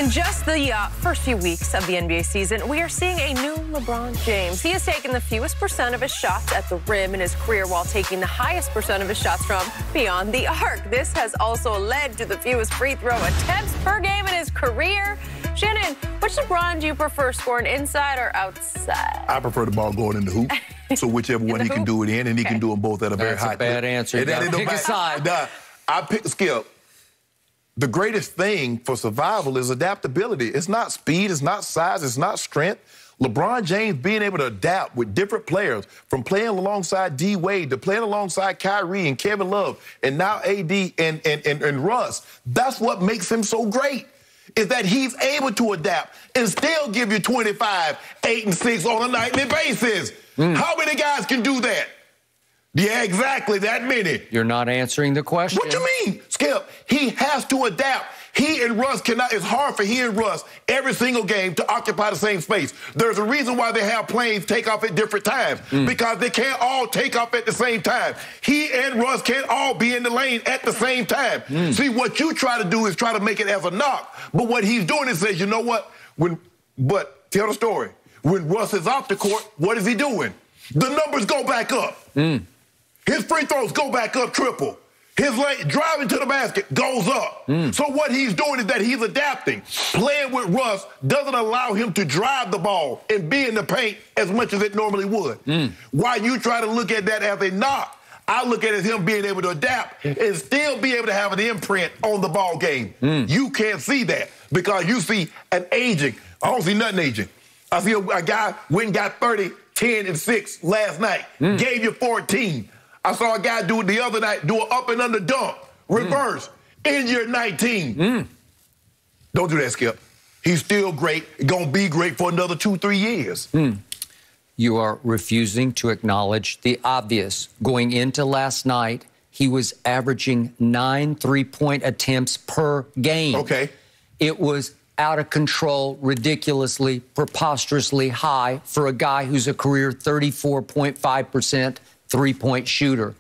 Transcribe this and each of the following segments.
In just the first few weeks of the NBA season, we are seeing a new LeBron James. He has taken the fewest percent of his shots at the rim in his career while taking the highest percent of his shots from beyond the arc. This has also led to the fewest free throw attempts per game in his career. Shannon, which LeBron do you prefer, scoring inside or outside? I prefer the ball going in the hoop. So whichever one he can do it in, and he can do them both at a very high clip. That's a bad answer. You gotta pick a side. I pick Skip. The greatest thing for survival is adaptability. It's not speed, it's not size, it's not strength. LeBron James being able to adapt with different players, from playing alongside D. Wade to playing alongside Kyrie and Kevin Love and now AD and Russ, that's what makes him so great, is that he's able to adapt and still give you 25, 8, and 6 on a nightly basis. How many guys can do that? Yeah, exactly, that many. You're not answering the question. What you mean, Skip? He has to adapt. He and Russ cannot, it's hard for he and Russ every single game to occupy the same space. There's a reason why they have planes take off at different times, because they can't all take off at the same time. He and Russ can't all be in the lane at the same time. See, what you try to do is try to make it as a knock, but what he's doing is says, you know what? But tell the story. When Russ is off the court, what is he doing? The numbers go back up. His free throws go back up triple. His driving to the basket goes up. So what he's doing is that he's adapting. Playing with Russ doesn't allow him to drive the ball and be in the paint as much as it normally would. While you try to look at that as a knock, I look at it as him being able to adapt and still be able to have an imprint on the ball game. You can't see that because you see an aging. I don't see nothing aging. I see a guy went and got 30, 10, and 6 last night. Gave you 14. I saw a guy do it the other night, do an up and under dunk, reverse, in year 19. Don't do that, Skip. He's still great, gonna be great for another 2, 3 years. You are refusing to acknowledge the obvious. Going into last night, he was averaging 9 3-point attempts per game. Okay. It was out of control, ridiculously, preposterously high for a guy who's a career 34.5% three-point shooter.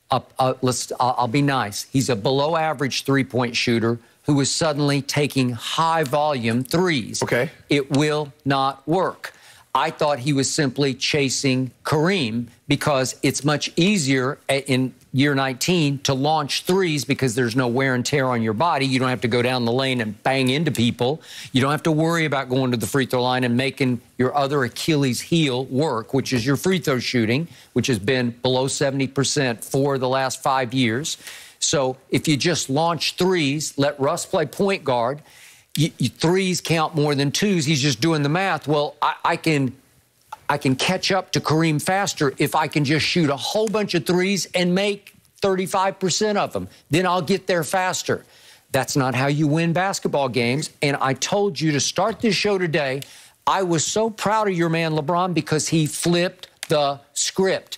I'll be nice. He's a below-average three-point shooter who is suddenly taking high-volume threes. Okay. It will not work. I thought he was simply chasing Kareem because it's much easier in year 19 to launch threes because there's no wear and tear on your body. You don't have to go down the lane and bang into people. You don't have to worry about going to the free throw line and making your other Achilles heel work, which is your free throw shooting, which has been below 70% for the last 5 years. So if you just launch threes, let Russ play point guard, threes count more than twos. He's just doing the math. Well, I can catch up to Kareem faster if I can just shoot a whole bunch of threes and make 35% of them. Then I'll get there faster. That's not how you win basketball games. And I told you to start this show today, I was so proud of your man LeBron because he flipped the script.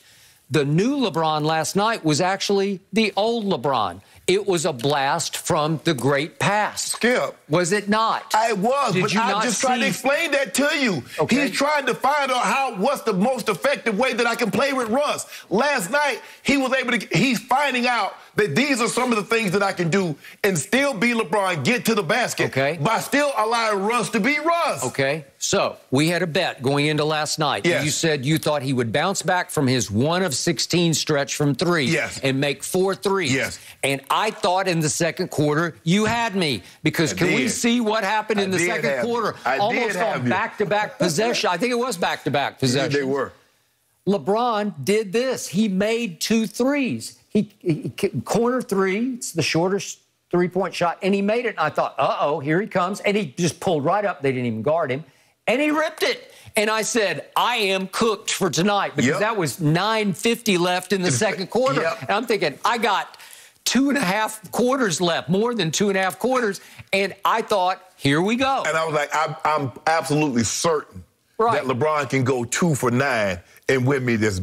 The new LeBron last night was actually the old LeBron. It was a blast from the great past. Skip. Was it not? I was, but I just tried to explain that to you. Okay. He's trying to find out what's the most effective way that I can play with Russ. Last night, he was able to, he's finding out that these are some of the things that I can do and still be LeBron, get to the basket, by still allowing Russ to be Russ. Okay, so we had a bet going into last night. Yes. You said you thought he would bounce back from his 1 of 16 stretch from 3 and make 4 threes. Yes. And I thought in the second quarter you had me because can we see what happened in the second quarter? Almost on back-to-back possession. I think it was back-to-back possession. They were. LeBron did this. He made 2 threes. He corner 3, it's the shortest three-point shot, and he made it. And I thought, uh-oh, here he comes. And he just pulled right up. They didn't even guard him. And he ripped it. And I said, I am cooked for tonight because that was 9:50 left in the second quarter. And I'm thinking, I got 2.5 quarters left, more than 2.5 quarters. And I thought, here we go. And I was like, I'm absolutely certain that LeBron can go 2 for 9 and win me this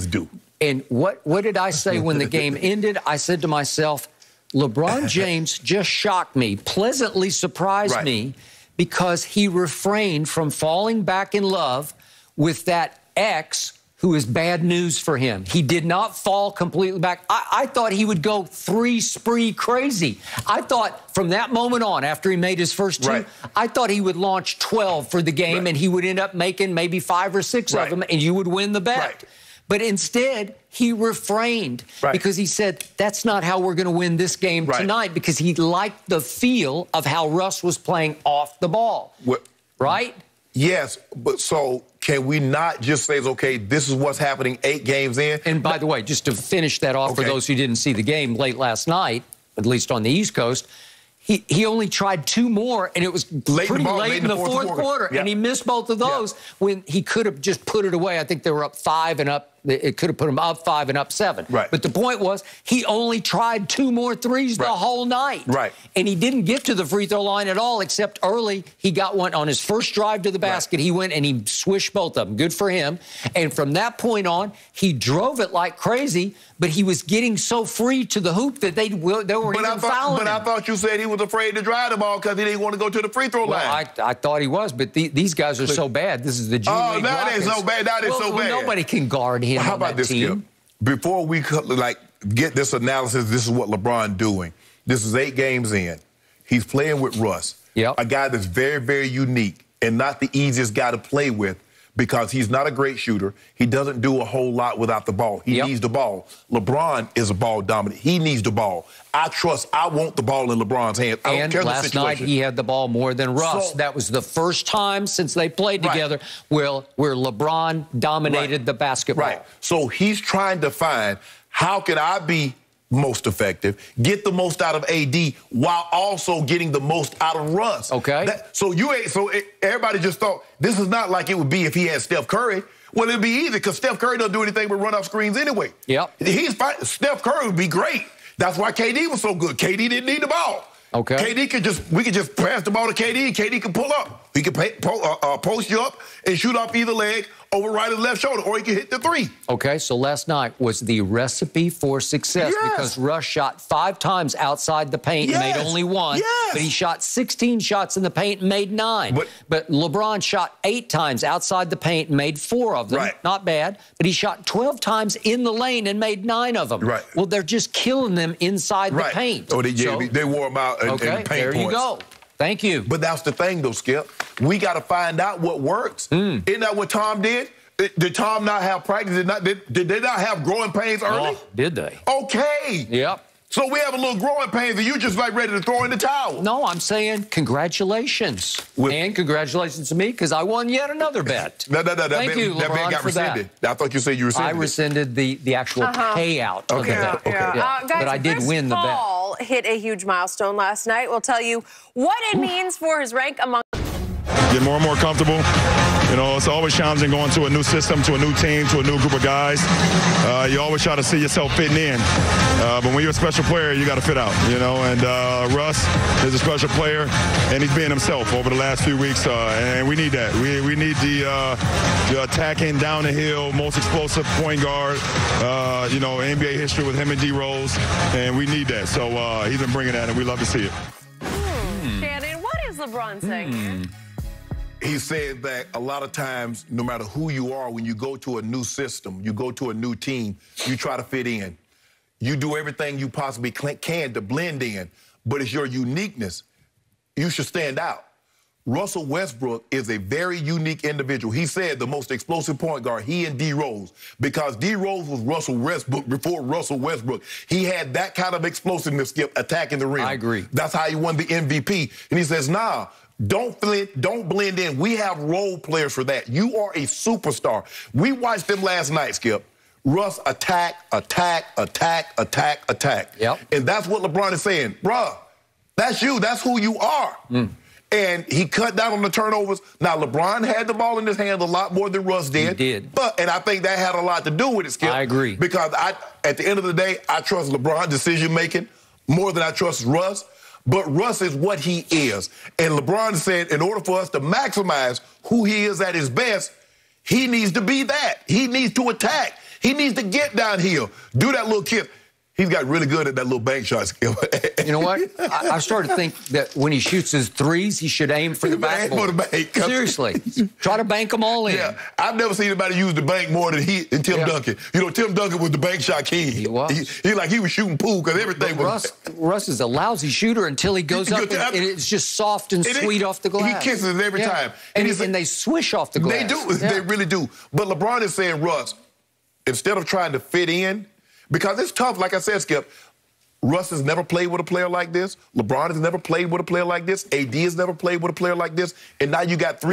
due. And what did I say when the game ended? I said to myself, LeBron James just shocked me, pleasantly surprised me, because he refrained from falling back in love with that ex who is bad news for him. He did not fall completely back. I thought he would go three-spree crazy. I thought from that moment on, after he made his first two, I thought he would launch 12 for the game, and he would end up making maybe 5 or 6 of them, and you would win the bet. But instead, he refrained because he said, that's not how we're going to win this game tonight, because he liked the feel of how Russ was playing off the ball. Right? Yes, but so can we not just say, okay, this is what's happening 8 games in? And by the way, just to finish that off for those who didn't see the game late last night, at least on the East Coast, he only tried 2 more, and it was pretty late in the fourth quarter. And he missed both of those when he could have just put it away. I think they were up 5 and up. It could have put him up 5 and up 7. But the point was, he only tried 2 more threes the whole night. And he didn't get to the free throw line at all, except early. He got one on his first drive to the basket. He went and he swished both of them. Good for him. And from that point on, he drove it like crazy, but he was getting so free to the hoop that they weren't even fouling him. But I thought you said he was afraid to drive the ball because he didn't want to go to the free throw line. I thought he was, but these guys are so bad. This is the G League. Oh, now they're so bad. Now they're so bad. Nobody can guard him. How about this, Skip? Before we get this analysis, this is what LeBron doing. This is 8 games in. He's playing with Russ, a guy that's very, very unique and not the easiest guy to play with because he's not a great shooter. He doesn't do a whole lot without the ball. He needs the ball. LeBron is a ball dominant. He needs the ball. I want the ball in LeBron's hands. I don't care the situation. Last night he had the ball more than Russ. That was the first time since they played together where LeBron dominated the basketball. So he's trying to find, how can I be most effective, get the most out of AD while also getting the most out of Russ. So everybody just thought this is not like it would be if he had Steph Curry. Well, it'd be easy because Steph Curry doesn't do anything but run off screens anyway. He's fine. Steph Curry would be great. That's why KD was so good. KD didn't need the ball. KD we could just pass the ball to KD, and KD could pull up. He could post you up and shoot off either leg over right and left shoulder, or he could hit the 3. So last night was the recipe for success because Russ shot 5 times outside the paint and made only 1. But he shot 16 shots in the paint and made 9. But LeBron shot 8 times outside the paint and made 4 of them. Not bad. But he shot 12 times in the lane and made 9 of them. Well, they're just killing them inside the paint. Oh, they wore them out in paint there you go. Thank you. But that's the thing, though, Skip. We got to find out what works. Isn't that what Tom did? Did Tom not have practice? Did they not have growing pains early? Did they? So we have a little growing pains, and you're just like ready to throw in the towel. No, I'm saying congratulations. And congratulations to me because I won yet another bet. Thank you, LeBron, that bet got rescinded. I thought you said you rescinded it. I rescinded the actual payout of the bet. Guys, but I did win the bet. Paul hit a huge milestone last night. We'll tell you what it means for his rank among... Get more and more comfortable. You know, it's always challenging going to a new system, to a new team, to a new group of guys. You always try to see yourself fitting in. But when you're a special player, you got to fit out, you know. And Russ is a special player, and he's being himself over the last few weeks. And we need that. We need the attacking, down the hill, most explosive point guard, you know, NBA history with him and D Rose. And we need that. So he's been bringing that, and we love to see it. Shannon, what is LeBron saying here? He said that a lot of times, no matter who you are, when you go to a new system, you go to a new team, you try to fit in. You do everything you possibly can to blend in, but it's your uniqueness. You should stand out. Russell Westbrook is a very unique individual. He said the most explosive point guard, he and D Rose, because D Rose was Russell Westbrook before Russell Westbrook. He had that kind of explosiveness, Skip, attacking the rim. I agree. That's how he won the MVP. And he says, nah, don't blend in. We have role players for that. You are a superstar. We watched them last night, Skip. Russ attack. And that's what LeBron is saying. Bruh, that's you. That's who you are. And he cut down on the turnovers. Now, LeBron had the ball in his hand a lot more than Russ did. He did. And I think that had a lot to do with it, Skip. I agree. Because at the end of the day, I trust LeBron's decision-making more than I trust Russ. But Russ is what he is. And LeBron said in order for us to maximize who he is at his best, he needs to be that. He needs to attack. He needs to get downhill, do that little kick. He's got really good at that little bank shot skill. You know what? I started to think that when he shoots his threes, he should aim for the backboard. Seriously. Try to bank them all in. Yeah, I've never seen anybody use the bank more than Tim Duncan. You know, Tim Duncan was the bank shot king. He was. He was shooting pool because everything was. Russ is a lousy shooter until he goes up and it's just soft and sweet off the glass. He kisses it every time. And they swish off the glass. They do. They really do. But LeBron is saying, Russ, instead of trying to fit in, because it's tough, like I said, Skip, Russ has never played with a player like this. LeBron has never played with a player like this. AD has never played with a player like this. And now you got three.